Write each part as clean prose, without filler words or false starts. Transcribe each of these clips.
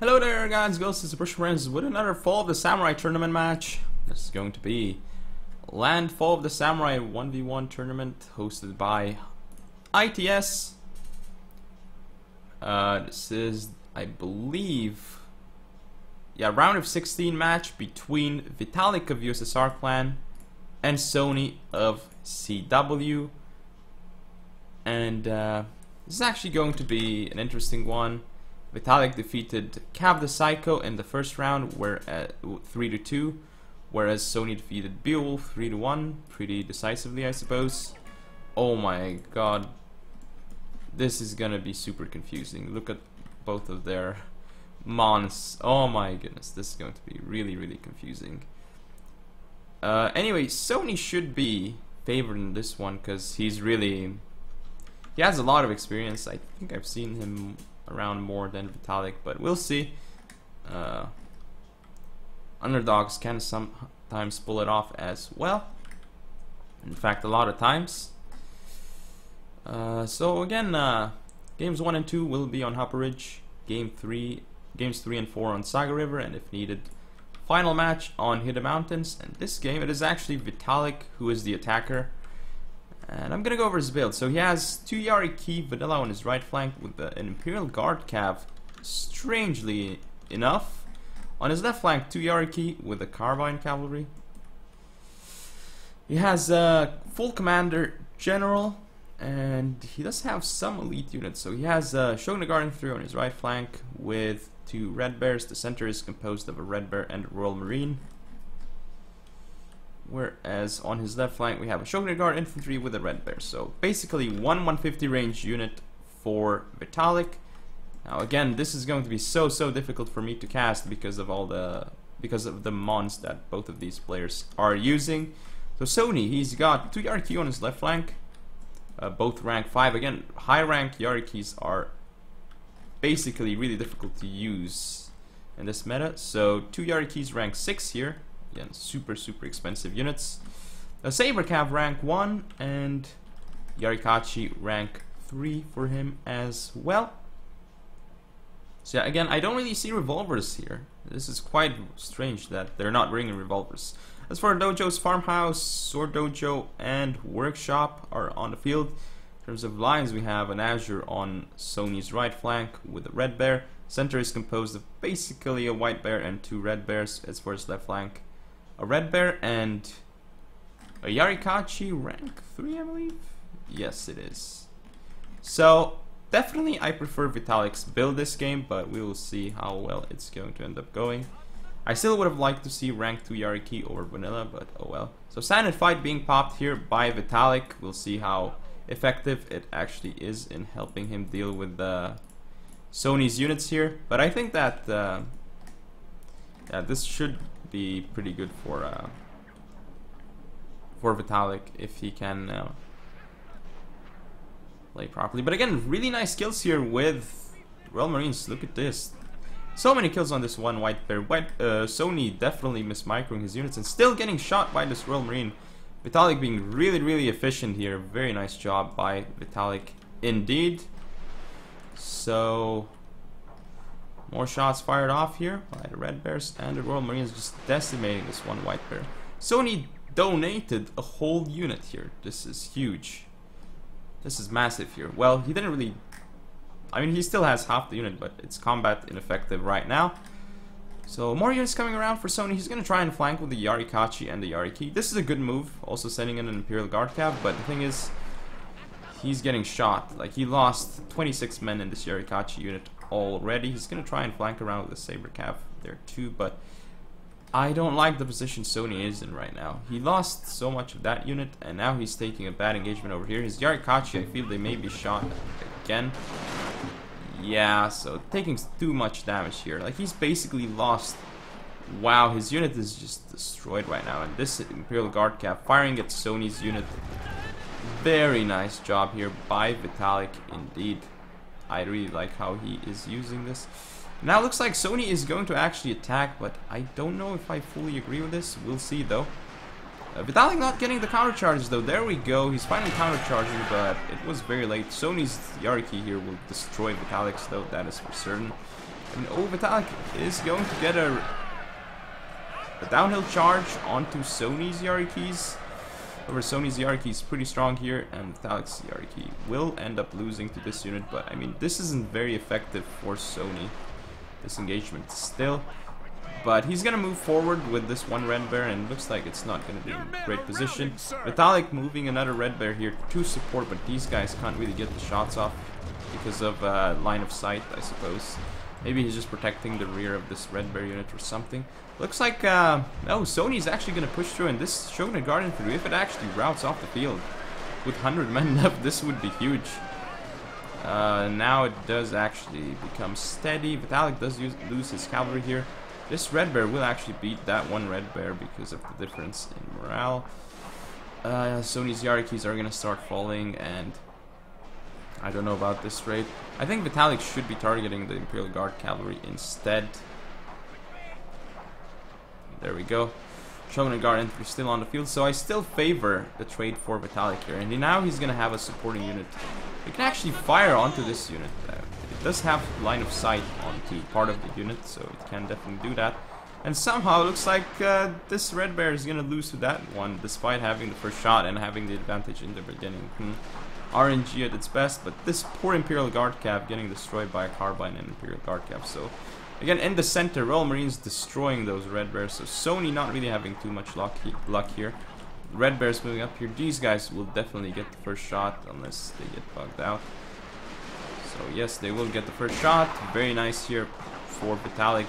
Hello there guys, Ghost is Super Friends with another Fall of the Samurai tournament match. This is going to be Land Fall of the Samurai 1v1 tournament hosted by ITS. This is, I believe, round of 16 match between Vitalikk of USSR clan and Sony of CW. And this is actually going to be an interesting one. Vitalikk defeated Cav the Psycho in the first round, where 3-2, whereas Sony defeated Beowulf 3-1, pretty decisively, I suppose. Oh my god, this is gonna be super confusing. Look at both of their mons. Oh my goodness, this is going to be really confusing. Anyway, Sony should be favored in this one because he has a lot of experience. I think I've seen him around more than Vitalikk, but we'll see. Underdogs can sometimes pull it off as well. In fact, a lot of times. So again, games 1 and 2 will be on Hopper Ridge. Games 3 and 4 on Saga River, and if needed, final match on Hidden Mountains. And this game, it is actually Vitalikk who is the attacker. And I'm gonna go over his build. So he has 2 Yari Key Vanilla on his right flank with an Imperial Guard Cav, strangely enough. On his left flank, 2 Yari Key with a Carbine Cavalry. He has a full Commander General, and he does have some elite units. So he has Shogun Guard Infantry on his right flank with 2 Red Bears. The center is composed of a Red Bear and a Royal Marine. Whereas on his left flank we have a Shogun Guard Infantry with a Red Bear. So basically 150 range unit for Vitalikk. Now again, this is going to be so difficult for me to cast because of the mons that both of these players are using. So Sony, he's got 2 Yari Key on his left flank, both rank 5. Again, high rank Yari Keys are basically really difficult to use in this meta. So 2 Yari Keys rank 6 here. Again, super expensive units. A Saber Cav rank 1 and Yarikachi rank 3 for him as well. So yeah, again, I don't really see revolvers here. This is quite strange that they're not bringing revolvers. As for dojos, farmhouse, sword dojo, and workshop are on the field. In terms of lines, we have an Azure on Sony's right flank with a Red Bear. Center is composed of basically a White Bear and 2 Red Bears. As for his left flank, a Red Bear and a Yarikachi rank 3, I believe? Yes, it is. So, definitely I prefer Vitalikk's build this game, but we will see how well it's going to end up going. I still would have liked to see rank 2 Yariki over Vanilla, but oh well. So, Silent Fight being popped here by Vitalikk. We'll see how effective it actually is in helping him deal with Sony's units here. But I think that this should be pretty good for Vitalikk if he can play properly. But again, really nice kills here with Royal Marines. Look at this. So many kills on this one White Bear. Sony definitely mismicroing his units and still getting shot by this Royal Marine. Vitalikk being really efficient here. Very nice job by Vitalikk indeed. So more shots fired off here by the Red Bears, and the Royal Marines just decimating this one White Bear. Sony donated a whole unit here. This is huge. This is massive here. Well, he didn't really... I mean, he still has half the unit, but it's combat ineffective right now. So more units coming around for Sony. He's going to try and flank with the Yarikachi and the Yariki. This is a good move, also sending in an Imperial Guard Cav, but the thing is, he's getting shot. Like, he lost 26 men in this Yarikachi unit already. He's gonna try and flank around with the Saber Cav there too, but I don't like the position Sony is in right now. He lost so much of that unit, and now he's taking a bad engagement over here. His Yarikachi, I feel they may be shot again. Yeah, so taking too much damage here. Like, he's basically lost. Wow, his unit is just destroyed right now, and this Imperial Guard Cav firing at Sony's unit. Very nice job here by Vitalikk indeed. I really like how he is using this. Now it looks like Sony is going to actually attack, but I don't know if I fully agree with this. We'll see though. Vitalikk not getting the counter charges though. There we go. He's finally counter charging, but it was very late. Sony's Yariki here will destroy Vitalikk's though. That is for certain. And oh, Vitalikk is going to get a downhill charge onto Sony's Yarikis. However, Sony's Yariki is pretty strong here, and Vitalikk's Yariki will end up losing to this unit, but I mean, this isn't very effective for Sony, this engagement still. But he's gonna move forward with this one red bear, and it looks like it's not gonna be in great position. Vitalikk moving another red bear here to support, but these guys can't really get the shots off because of line of sight, I suppose. Maybe he's just protecting the rear of this red bear unit or something. Looks like, oh, Sony's actually going to push through, and this Shogunate Guard Infantry, if it actually routes off the field with 100 men left, this would be huge. Now it does actually become steady. Vitalikk does lose his cavalry here. This red bear will actually beat that one red bear because of the difference in morale. Sony's Yarikis are going to start falling, and I don't know about this raid. I think Vitalikk should be targeting the Imperial Guard Cavalry instead. There we go. Shogunate Guard Infantry still on the field, so I still favor the trade for Vitalikk here. And now he's going to have a supporting unit. He can actually fire onto this unit. It does have line of sight onto part of the unit, so it can definitely do that. And somehow it looks like this red bear is going to lose to that one, despite having the first shot and having the advantage in the beginning. RNG at its best, but this poor Imperial Guard Cav getting destroyed by a carbine and Imperial Guard Cav. So again, in the center, Royal Marines destroying those red bears. So Sony not really having too much luck here. Red bears moving up here. These guys will definitely get the first shot unless they get bugged out. So yes, they will get the first shot. Very nice here for Vitalikk.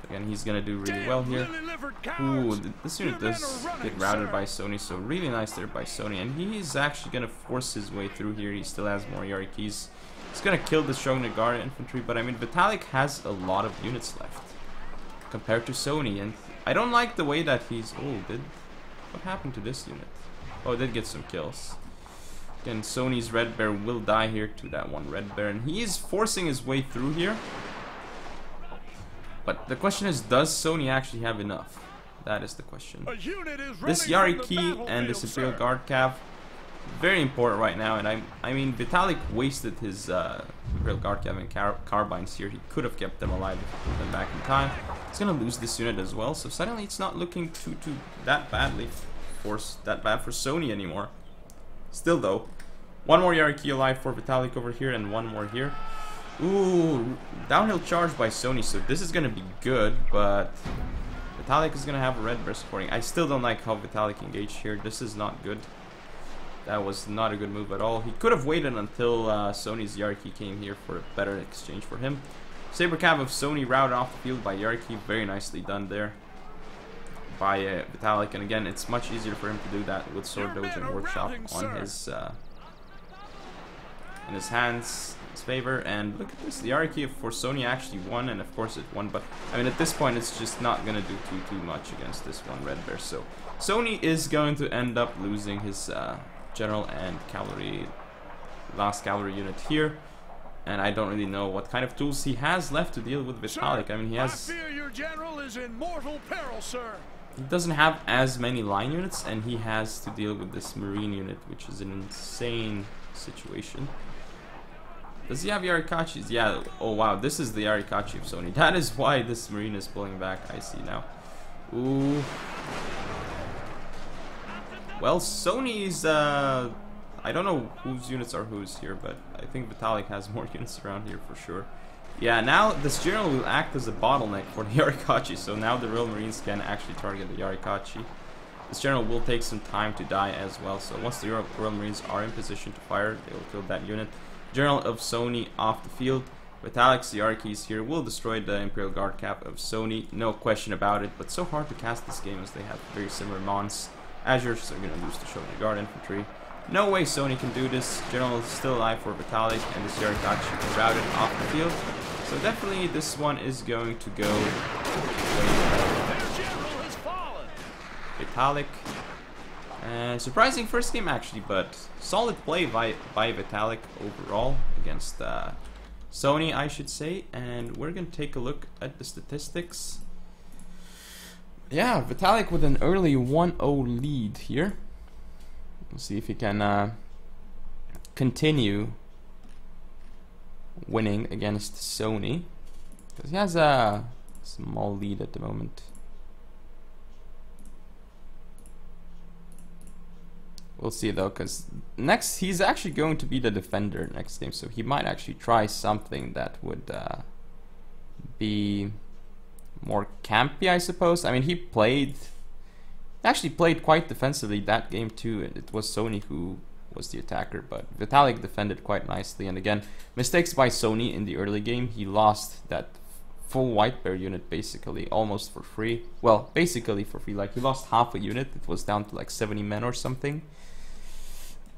Again, he's gonna do really well here. Ooh, this unit does get routed by Sony, so really nice there by Sony. And he's actually gonna force his way through here. He still has more Yarikis. He's gonna kill the Shogunate Guard Infantry, but I mean, Vitalikk has a lot of units left compared to Sony, and I don't like the way that he's... Oh, what happened to this unit? Oh, it did get some kills. Again, Sony's red bear will die here to that one red bear, and he is forcing his way through here. But the question is, does Sony actually have enough? That is the question. This Yariki and this Imperial Guard Cav, very important right now. And I mean, Vitalikk wasted his Imperial Guard Cav and carbines here. He could have kept them alive if he put them back in time. He's gonna lose this unit as well. So suddenly it's not looking too that bad for Sony anymore. Still though, one more Yariki alive for Vitalikk over here, and one more here. Ooh, downhill charge by Sony, so this is gonna be good, but Vitalikk is gonna have a red bear supporting. I still don't like how Vitalikk engaged here. This is not good. That was not a good move at all. He could have waited until Sony's Yariki came here for a better exchange for him. Saber Cav of Sony routed off the field by Yariki. Very nicely done there by Vitalikk. And again, it's much easier for him to do that with Sword Doge and Workshop on his in his hands. Favor. And look at this, the Yariki for Sony actually won, and of course it won, but I mean, at this point it's just not gonna do too much against this one red bear. So Sony is going to end up losing his general and cavalry, last cavalry unit here, and I don't really know what kind of tools he has left to deal with Vitalikk. I mean, he has... I fear your general is in mortal peril, sir. He doesn't have as many line units, and he has to deal with this marine unit, which is an insane situation. Does he have Yarikachis? Yeah. Oh wow, this is the Yarikachi of Sony. That is why this marine is pulling back. I see now. Ooh. Well, Sony's I don't know whose units are whose here, but I think Vitalikk has more units around here for sure. Yeah, now this general will act as a bottleneck for the Yarikachi, so now the Royal Marines can actually target the Yarikachi. This general will take some time to die as well, so once the Royal Marines are in position to fire, they will kill that unit. General of Sony off the field. Vitalikk's Yarikis here will destroy the Imperial Guard Cav of Sony, no question about it, but so hard to cast this game as they have very similar mons. Azures are going to lose to Shogunate Guard Infantry. No way Sony can do this. General is still alive for Vitalikk, and this Yarikachi is routed off the field. So definitely this one is going to go Vitalikk. Surprising first game actually, but solid play by Vitalikk overall against Sony, I should say. And we're going to take a look at the statistics. Yeah, Vitalikk with an early 1-0 lead here. We'll see if he can continue winning against Sony. Because he has a small lead at the moment. We'll see though, because next he's actually going to be the defender next game, so he might actually try something that would be more campy, I suppose. I mean, he actually played quite defensively that game too. It was Sony who was the attacker, but Vitalikk defended quite nicely. And again, mistakes by Sony in the early game. He lost that full white bear unit basically almost for free. Well, basically for free. Like, he lost half a unit. It was down to like 70 men or something.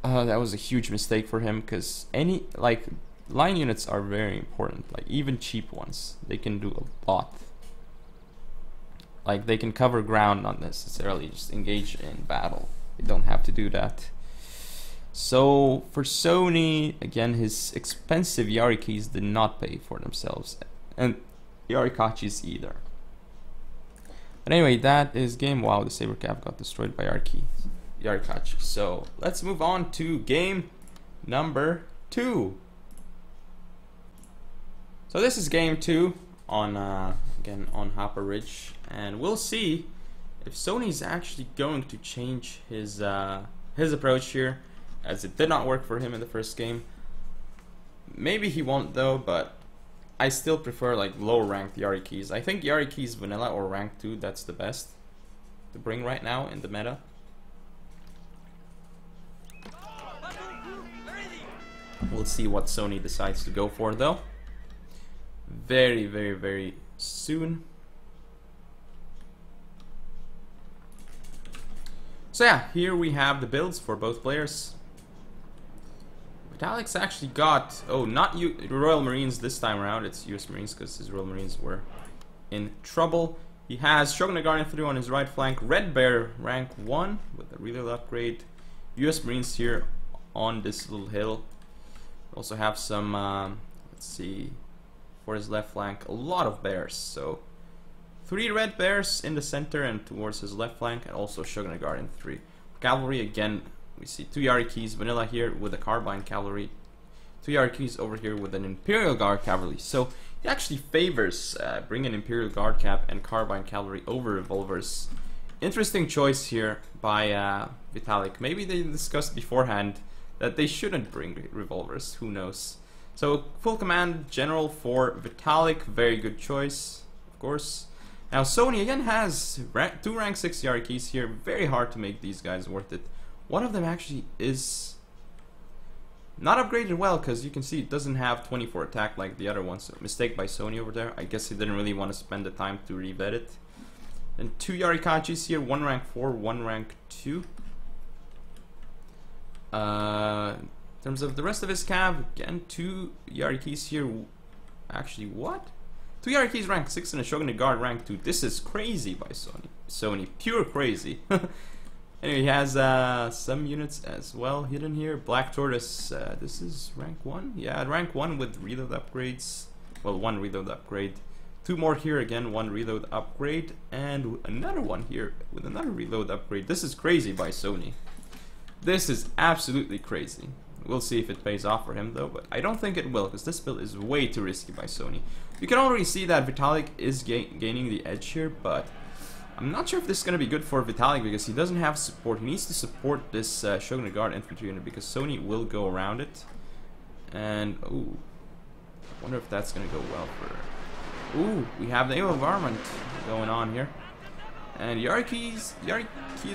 That was a huge mistake for him, because line units are very important. Like, even cheap ones, they can do a lot. Like, they can cover ground, not necessarily just engage in battle. They don't have to do that. So for Sony, again, his expensive Yarikis did not pay for themselves, and Yarikachis either. But anyway, that is game. Wow, the Saber Cav got destroyed by Yarikachi. So let's move on to game number 2. So this is game 2 on again on Hopper Ridge, and we'll see if Sony's actually going to change his approach here, as it did not work for him in the first game. Maybe he won't though, but I still prefer like low ranked Yarikis. I think Yarikis vanilla or rank 2, that's the best to bring right now in the meta. We'll see what Sony decides to go for though. Very, very, very soon. So yeah, here we have the builds for both players. Vitalikk's actually got, not Royal Marines this time around, it's US Marines because his Royal Marines were in trouble. He has Shogun Guard Infantry on his right flank, Red Bear rank 1 with a reload upgrade, US Marines here on this little hill. Also have some, let's see, for his left flank, a lot of bears. So 3 red bears in the center and towards his left flank, and also Shogun Guard Infantry. Cavalry, again, we see 2 Yarikis, vanilla here with a carbine cavalry, 2 Yarikis over here with an Imperial Guard cavalry. So he actually favors bringing Imperial Guard cap and carbine cavalry over revolvers. Interesting choice here by Vitalikk. Maybe they discussed beforehand that they shouldn't bring revolvers, who knows. So full command general for Vitalikk, very good choice, of course. Now Sony again has 2 rank 6 Yarikis here, very hard to make these guys worth it. One of them actually is not upgraded well, because you can see it doesn't have 24 attack like the other ones. So mistake by Sony over there. I guess he didn't really want to spend the time to revet it. And 2 Yarikachis here, 1 rank 4, 1 rank 2. In terms of the rest of his cav, again, 2 Yarikis here. Actually, what? 2 Yarikis rank 6 and a Shogun Guard rank 2. This is crazy by Sony. Pure crazy. Anyway, he has some units as well hidden here. Black Tortoise, this is rank 1? Yeah, rank 1 with reload upgrades. Well, 1 reload upgrade. 2 more here, again, 1 reload upgrade. And another one here with another reload upgrade. This is crazy by Sony. This is absolutely crazy. We'll see if it pays off for him though, but I don't think it will, because this build is way too risky by Sony. You can already see that Vitalikk is gaining the edge here, but I'm not sure if this is going to be good for Vitalikk, because he doesn't have support. He needs to support this Shogun Guard Infantry unit, because Sony will go around it. And, ooh, I wonder if that's going to go well for... Ooh, we have the naval environment going on here. And Yarikis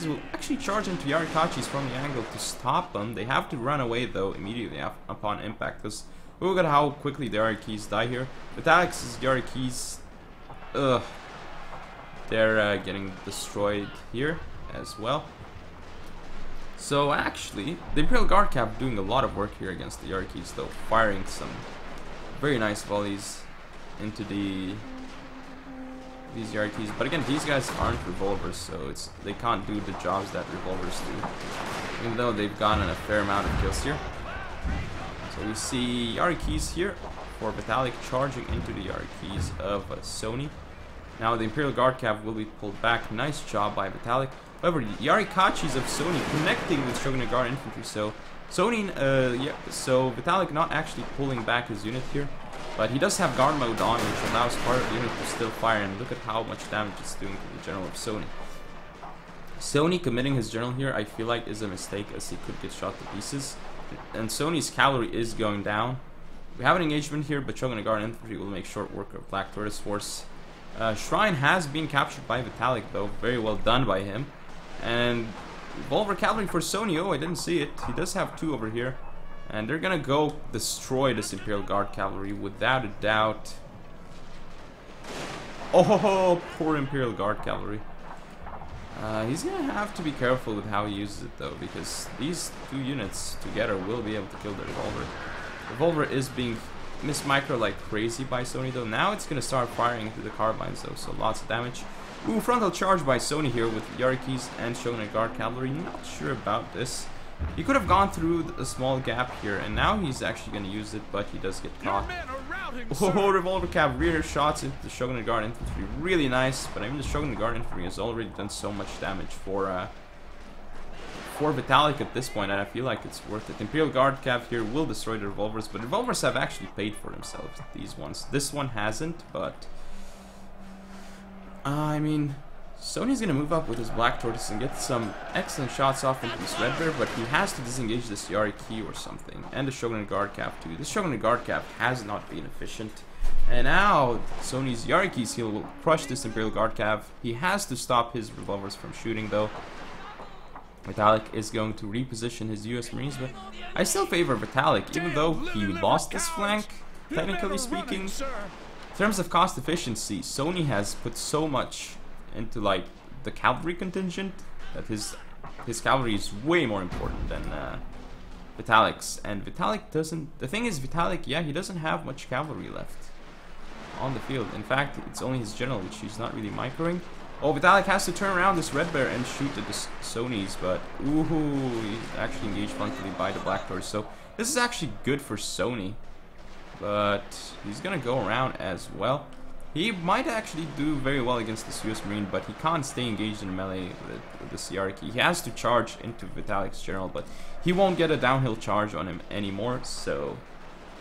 will actually charge into Yarikachis from the angle to stop them. They have to run away though immediately upon impact, because look at how quickly the Yarikis die here. Vitalikk's Yarikis, they're getting destroyed here as well. So actually, the Imperial Guard Cap doing a lot of work here against the Yarikis though, firing some very nice volleys into these Yarikis, but again, these guys aren't revolvers, so they can't do the jobs that revolvers do, even though they've gotten a fair amount of kills here. So we see Yarikis here for Vitalikk charging into the Yarikis of Sony. Now the Imperial Guard Cav will be pulled back. Nice job by Vitalikk. However, the Yarikachis of Sony connecting with Shogun Guard Infantry, so Sony, so Vitalikk not actually pulling back his unit here. But he does have guard mode on, which allows part of the unit to still fire, and look at how much damage it's doing to the general of Sony. Sony committing his general here, I feel like, is a mistake, as he could get shot to pieces. And Sony's cavalry is going down. We have an engagement here, but Shogun Guard Infantry will make short work of Black Tortoise Force. Shrine has been captured by Vitalikk, though. Very well done by him. And Revolver Cavalry for Sony. Oh, I didn't see it. He does have 2 over here. And they're gonna go destroy this Imperial Guard Cavalry without a doubt. Oh, poor Imperial Guard Cavalry. He's gonna have to be careful with how he uses it, though, because these 2 units together will be able to kill the Revolver. Revolver is being mismicro like crazy by Sony, though. Now it's gonna start firing into the carbines, though, so lots of damage. Ooh, frontal charge by Sony here with Yarikis and Shogun Guard Cavalry. Not sure about this. He could have gone through a small gap here, and now he's actually going to use it, but he does get caught. Oh, Revolver Cav rear shots into the Shogun Guard Infantry. Really nice, but I mean the Shogun Guard Infantry has already done so much damage for Vitalikk at this point, and I feel like it's worth it. Imperial Guard Cav here will destroy the Revolvers, but Revolvers have actually paid for themselves, these ones. This one hasn't, but I mean, Sony's gonna move up with his Black Tortoise and get some excellent shots off into this Red Bear, but he has to disengage this Yari Key or something, and the Shogun Guard Cav too. This Shogun Guard Cav has not been efficient, and now Sony's Yari Keys, he will crush this Imperial Guard Cav. He has to stop his Revolvers from shooting, though. Vitalikk is going to reposition his US Marines, but I still favor Vitalikk, even though he lost this flank, technically speaking. In terms of cost efficiency, Sony has put so much into like the cavalry contingent that his cavalry is way more important than Vitalikk's. And Vitalikk doesn't. The thing is, Vitalikk, yeah, he doesn't have much cavalry left on the field. In fact, it's only his general, which he's not really microing. Oh, Vitalikk has to turn around this Red Bear and shoot at the Sonys, but ooh, he's actually engaged frontally by the Black Tortoise. So this is actually good for Sony, but he's gonna go around as well. He might actually do very well against this US Marine, but he can't stay engaged in melee with the Siarki. He has to charge into Vitalikk's general, but he won't get a downhill charge on him anymore, so...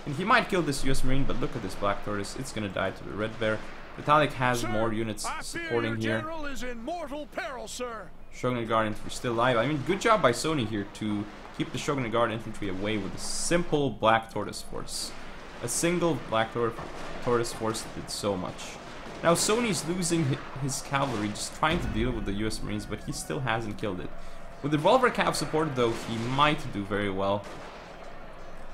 And he might kill this US Marine, but look at this Black Tortoise. It's gonna die to the Red Bear. Vitalikk has more units supporting here. Is in mortal peril, sir. Shogun Guard Infantry still alive. I mean, good job by Sony here to keep the Shogun Guard Infantry away with a simple Black Tortoise force. A single Black Tortoise force did so much. Now Sony's losing his cavalry, just trying to deal with the US Marines, but he still hasn't killed it. With the Revolver Cav support, though, he might do very well.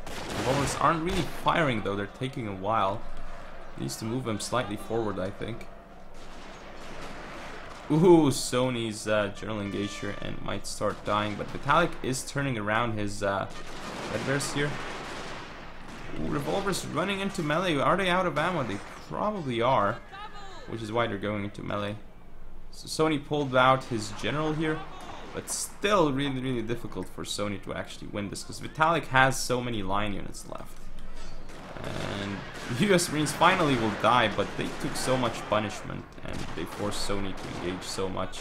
The Revolvers aren't really firing, though. They're taking a while. Needs to move them slightly forward, I think. Ooh, Sony's general engage here and might start dying, but Vitalikk is turning around his Red Bears here. Ooh, Revolvers running into melee. Are they out of ammo? They probably are, which is why they're going into melee. So Sony pulled out his general here, but still really difficult for Sony to actually win this, because Vitalikk has so many line units left. And the US Marines finally will die, but they took so much punishment and they forced Sony to engage so much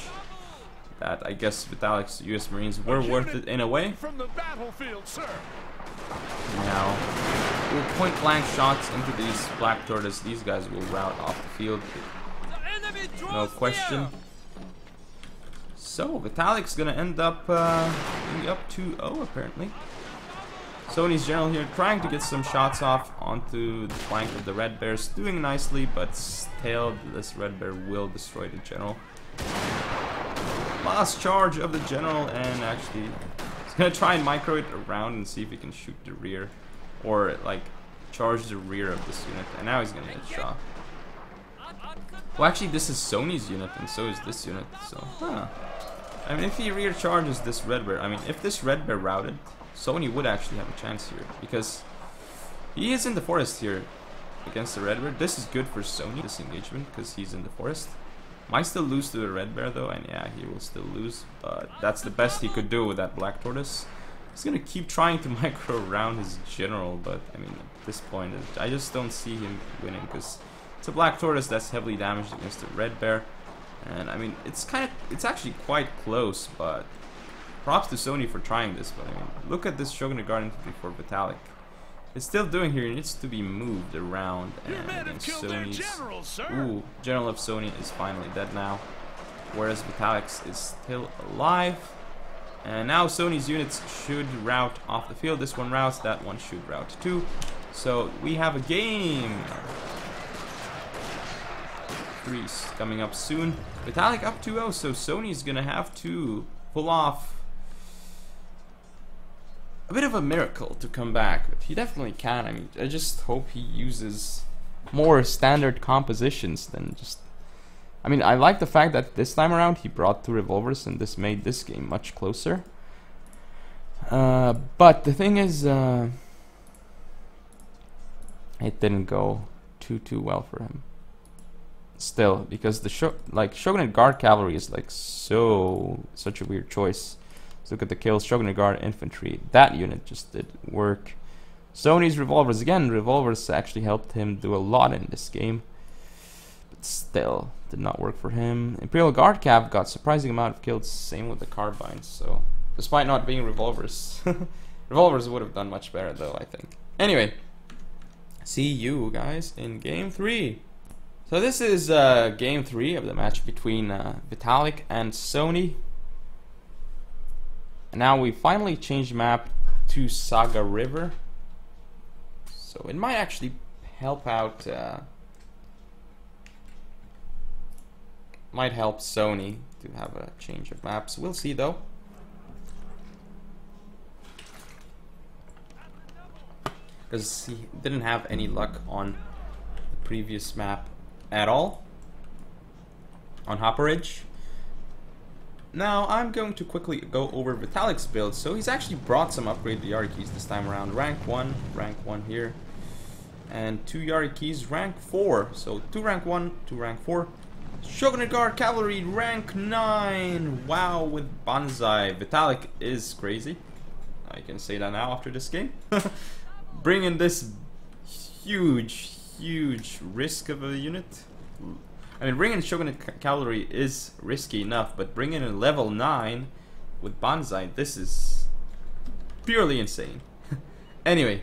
that I guess Vitalikk's US Marines were worth it in a way. From the battlefield, sir. Now, point blank shots into these Black Tortoise. These guys will rout off the field, no question. So Vitalikk's gonna end up being up 2-0 apparently. Sony's general here trying to get some shots off onto the flank of the Red Bears, doing nicely, but still this Red Bear will destroy the general. Last charge of the general, and actually he's gonna try and micro it around and see if he can shoot the rear, or like charge the rear of this unit, and now he's gonna get shot. Well, actually this is Sony's unit and so is this unit, so I mean, if he rear charges this Red Bear, I mean, if this Red Bear routed, Sony would actually have a chance here, because he is in the forest here against the Red Bear. This is good for Sony, this engagement, because he's in the forest. Might still lose to the Red Bear though, and yeah, he will still lose, but that's the best he could do with that Black Tortoise. He's gonna keep trying to micro around his general, but I mean, at this point, I just don't see him winning, because it's a Black Tortoise that's heavily damaged against the Red Bear. And I mean, it's actually quite close, but props to Sony for trying this. But I mean, look at this Shogun Guard Infantry for Vitalikk. is still doing here. He needs to be moved around. Your And men have against killed their Sony's... general, sir. Ooh, General of Sony is finally dead now. Whereas Vitalikk is still alive. And now Sony's units should route off the field. This one routes, that one should route too. So we have a game. 3's coming up soon. Vitalikk up 2-0, so Sony's gonna have to pull off a bit of a miracle to come back. But he definitely can. I mean, I just hope he uses more standard compositions than just... I mean, I like the fact that this time around he brought 2 revolvers and this made this game much closer. But the thing is, it didn't go too well for him. Still, because the Shogunate Guard Cavalry is like such a weird choice. So look at the kills. Shogunate Guard Infantry. That unit just did work. Sony's revolvers, again, revolvers actually helped him do a lot in this game. But still, did not work for him. Imperial Guard Cav got surprising amount of kills. Same with the carbines. So, despite not being revolvers, revolvers would have done much better though, I think. Anyway, see you guys in game 3. So this is game 3 of the match between Vitalikk and Sony. And now we finally changed map to Saga River. So it might actually help out, might help Sony to have a change of maps. We'll see though. Because he didn't have any luck on the previous map at all on Hopperidge. Now I'm going to quickly go over Vitalikk's build. So he's actually brought some upgraded Yari keys this time around. Rank 1 here, and 2 Yari keys rank 4. So 2 rank 1, 2 rank 4. Shogunate Guard Cavalry rank 9. Wow, with Banzai. Vitalikk is crazy. I can say that now after this game. Bringing this huge risk of a unit. I mean, bringing Shogunate Cavalry is risky enough, but bringing a level 9 with Banzai, this is purely insane. Anyway,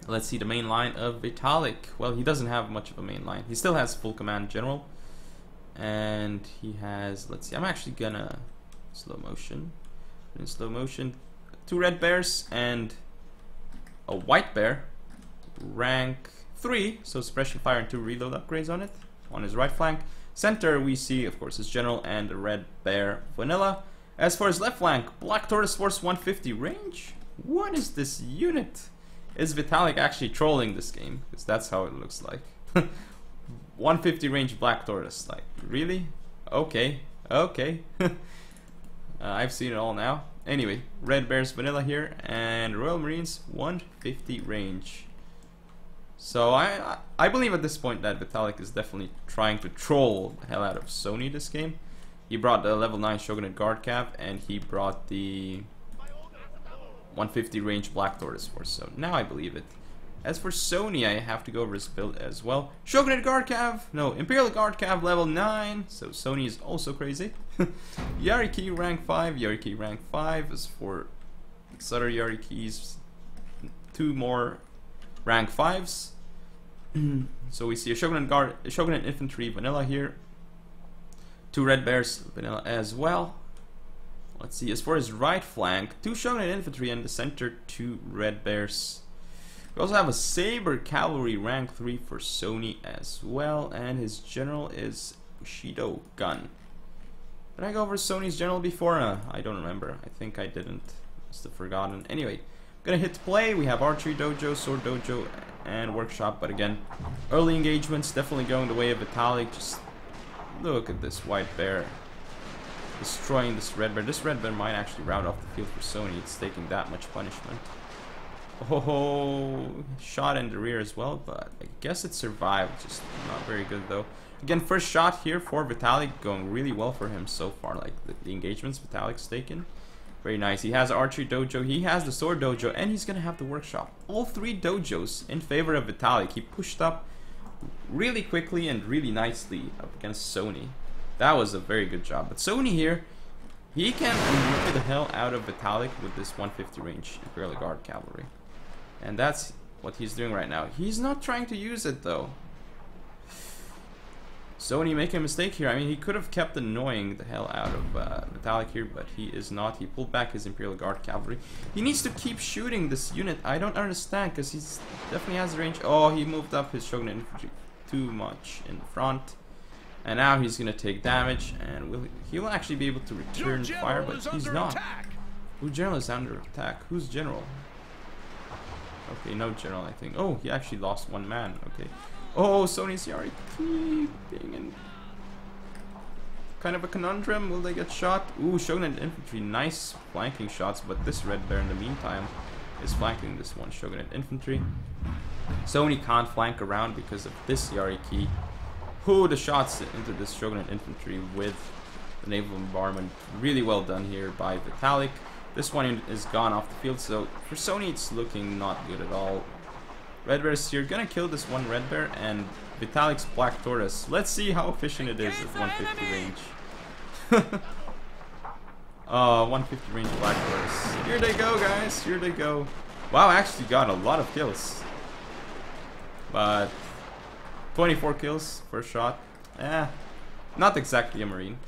let's see the main line of Vitalikk. Well, he doesn't have much of a main line. He still has full command general, and he has, let's see, I'm actually gonna slow motion. In slow motion, 2 red bears and a white bear, rank 3, so suppression fire and 2 reload upgrades on it. On his right flank. Center we see, of course, his general and the red bear vanilla. As for his left flank, Black Tortoise Force 150 range. What is this unit? Is Vitalikk actually trolling this game? Because that's how it looks like. 150 range Black Tortoise, like, really? Okay. I've seen it all now. Anyway, red bears vanilla here, and Royal Marines 150 range. So I believe at this point that Vitalikk is definitely trying to troll the hell out of Sony this game. He brought the level 9 Shogunate Guard Cav, and he brought the 150 range Black Tortoise Force. So now I believe it. As for Sony, I have to go over his build as well. Shogunate Guard Cav, no, Imperial Guard Cav level 9. So Sony is also crazy. Yari Key rank 5, Yari Key rank 5. As for other Yari Keys, 2 more rank 5s. So we see a Shogunate Infantry vanilla here. 2 red bears vanilla as well. Let's see, as for his right flank, 2 Shogunate Infantry and the center 2 red bears. We also have a Saber Cavalry rank 3 for Sony as well, and his general is Bushido Gun. Did I go over Sony's general before? I don't remember. I think I didn't. Must have forgotten. Anyway, gonna hit play. We have Archery Dojo, Sword Dojo, and Workshop, but again, early engagements definitely going the way of Vitalikk. Just look at this white bear destroying this red bear. This red bear might actually route off the field for Sony. It's taking that much punishment. Oh, shot in the rear as well, but I guess it survived. Just not very good though. Again, first shot here for Vitalikk, going really well for him so far. Like the engagements Vitalikk's taken. Very nice. He has Archery Dojo, he has the Sword Dojo, and he's gonna have the Workshop. All 3 dojos in favor of Vitalikk. He pushed up really quickly and really nicely up against Sony. That was a very good job. But Sony here, he can annoy the hell out of Vitalikk with this 150 range Imperial Guard Cavalry. And that's what he's doing right now. He's not trying to use it though. Sony making a mistake here. I mean, he could have kept annoying the hell out of Vitalikk here, but he is not. He pulled back his Imperial Guard cavalry. He needs to keep shooting this unit. I don't understand, because he definitely has range. Oh, he moved up his Shogunate infantry too much in front. And now he's going to take damage, and he will actually be able to return fire, but he's not. Whose general is under attack? Who's general? Okay, no general, I think. Oh, he actually lost one man. Okay. Oh, Sony's Yari being in kind of a conundrum. Will they get shot? Ooh, Shogunate infantry, nice flanking shots, but this Red Bear in the meantime is flanking this one Shogunate infantry. Sony can't flank around because of this Yari key. Ooh, the shots into this Shogunate infantry with the naval bombardment. Really well done here by Vitalikk. This one is gone off the field, so for Sony it's looking not good at all. Red Bears here, gonna kill this one Red Bear, and Vitalikk's Black Tortoise. Let's see how efficient it is at 150 range. 150 range Black Tortoise. Here they go, guys, here they go. Wow, actually got a lot of kills. But 24 kills, first shot. Not exactly a Marine.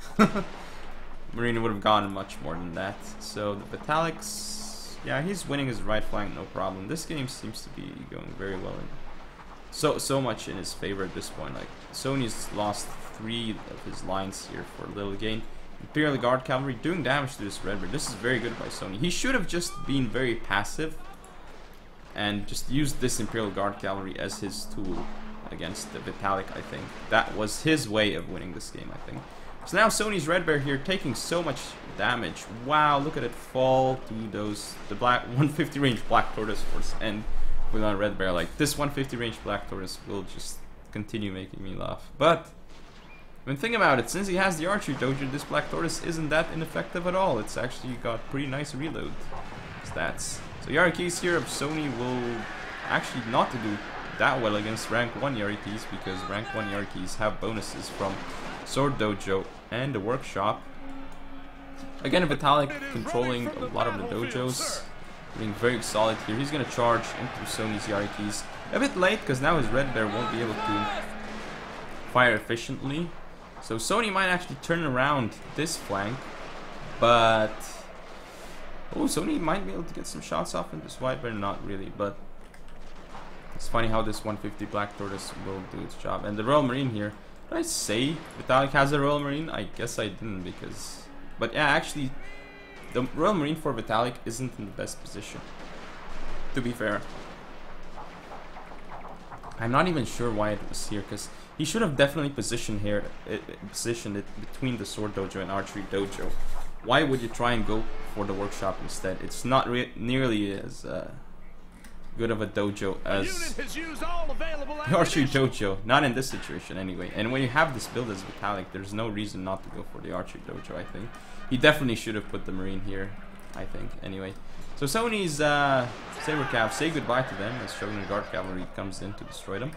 Marine would have gone much more than that. So the Vitalikks, yeah, he's winning his right flank, no problem. This game seems to be going very well. So much in his favor at this point. Like, Sony's lost 3 of his lines here for little gain. Imperial Guard Cavalry doing damage to this Red Bear. This is very good by Sony. He should have just been very passive and just used this Imperial Guard Cavalry as his tool against the Vitalikk, I think. That was his way of winning this game, I think. So now Sony's Red Bear here taking so much damage. Wow, look at it fall to the black 150 range Black Tortoise force and with a Red Bear. Like, this 150 range Black Tortoise will just continue making me laugh. But when think about it, since he has the archery dojo, this Black Tortoise isn't that ineffective at all. It's actually got pretty nice reload stats. So Yarikis here of Sony will actually not to do that well against rank 1 Yarikis, because rank 1 Yarikis have bonuses from Sword Dojo and the workshop. Again, Vitalikk controlling a lot of the dojos, being very solid here. He's gonna charge into Sony's Yarikis a bit late, because now his Red Bear won't be able to fire efficiently. So Sony might actually turn around this flank, but oh, Sony might be able to get some shots off in this White Bear. Not really, but it's funny how this 150 Black Tortoise will do its job. And the Royal Marine here. Did I say Vitalikk has a Royal Marine? I guess I didn't, because... But yeah, actually, the Royal Marine for Vitalikk isn't in the best position, to be fair. I'm not even sure why it was here, because he should have definitely positioned it between the Sword Dojo and Archery Dojo. Why would you try and go for the workshop instead? It's not nearly as good of a dojo as the Archery Dojo. Not in this situation anyway. And when you have this build as Vitalikk, there's no reason not to go for the Archery Dojo, I think. He definitely should have put the Marine here, I think, anyway. So Sony's Saber Cav say goodbye to them as Shogunate Guard Cavalry comes in to destroy them.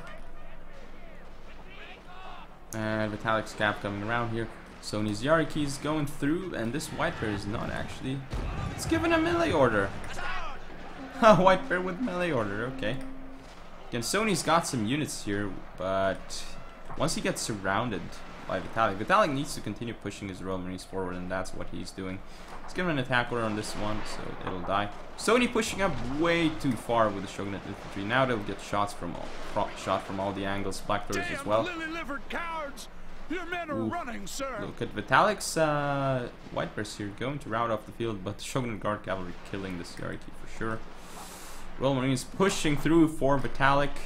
And Vitalikk's Cav coming around here. Sony's Yarikis going through, and this White Bear is not actually... It's given a melee order. White Bear with melee order, okay. Again, Sony's got some units here, but once he gets surrounded by Vitalikk needs to continue pushing his Royal Marines forward, and that's what he's doing. He's given an attack order on this one, so it'll die. Sony pushing up way too far with the Shogunate infantry. Now they'll get shots from all the angles. Black Tortoise as well. Your men are running, sir. Look at Vitalikk's White Bears here going to rout off the field, but the Shogunate Guard Cavalry killing this Yariki for sure. Royal Marines pushing through for Vitalikk,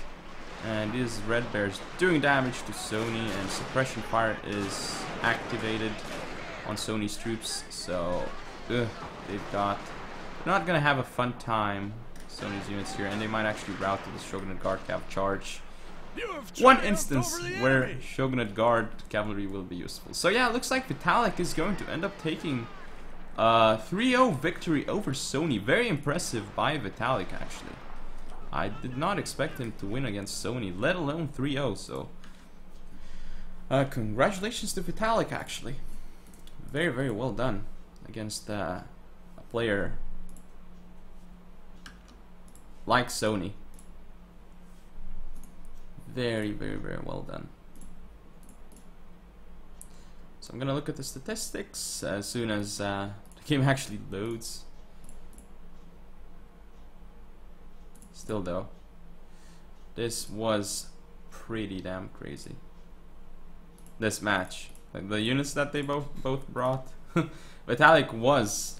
and these Red Bears doing damage to Sony, and suppression fire is activated on Sony's troops, so they're not gonna have a fun time, Sony's units here, and they might actually rout to the Shogunate Guard Cav charge. One instance where Shogunate Guard Cavalry will be useful. So yeah, it looks like Vitalikk is going to end up taking a 3-0 victory over Sony. Very impressive by Vitalikk, actually. I did not expect him to win against Sony, let alone 3-0, so congratulations to Vitalikk, actually. Very, very well done against a player like Sony. Very, very, very well done. So I'm gonna look at the statistics as soon as the game actually loads. Still though, this was pretty damn crazy. This match, like the units that they both brought. Vitalikk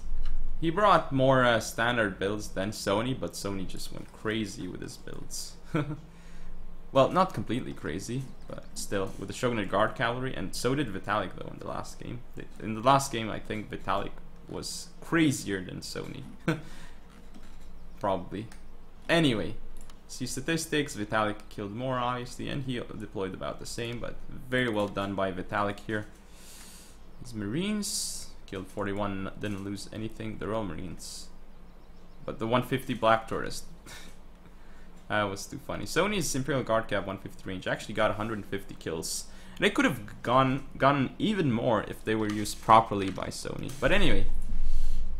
he brought more standard builds than Sony, but Sony just went crazy with his builds. Well, not completely crazy, but still, with the Shogunate Guard Cavalry, and so did Vitalikk though in the last game. In the last game, I think Vitalikk was crazier than Sony. Probably. Anyway, see statistics, Vitalikk killed more obviously, and he deployed about the same, but very well done by Vitalikk here. His Marines killed 41, didn't lose anything, the Royal Marines. But the 150 Black Tourist, that was too funny. Sony's Imperial Guard Cav 150 range actually got 150 kills. They could have gotten even more if they were used properly by Sony. But anyway,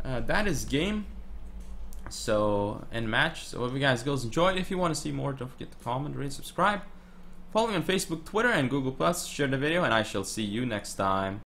that is game. So, end match. So hope you guys enjoyed. If you want to see more, don't forget to comment, rate, subscribe. Follow me on Facebook, Twitter, and Google+. Share the video, and I shall see you next time.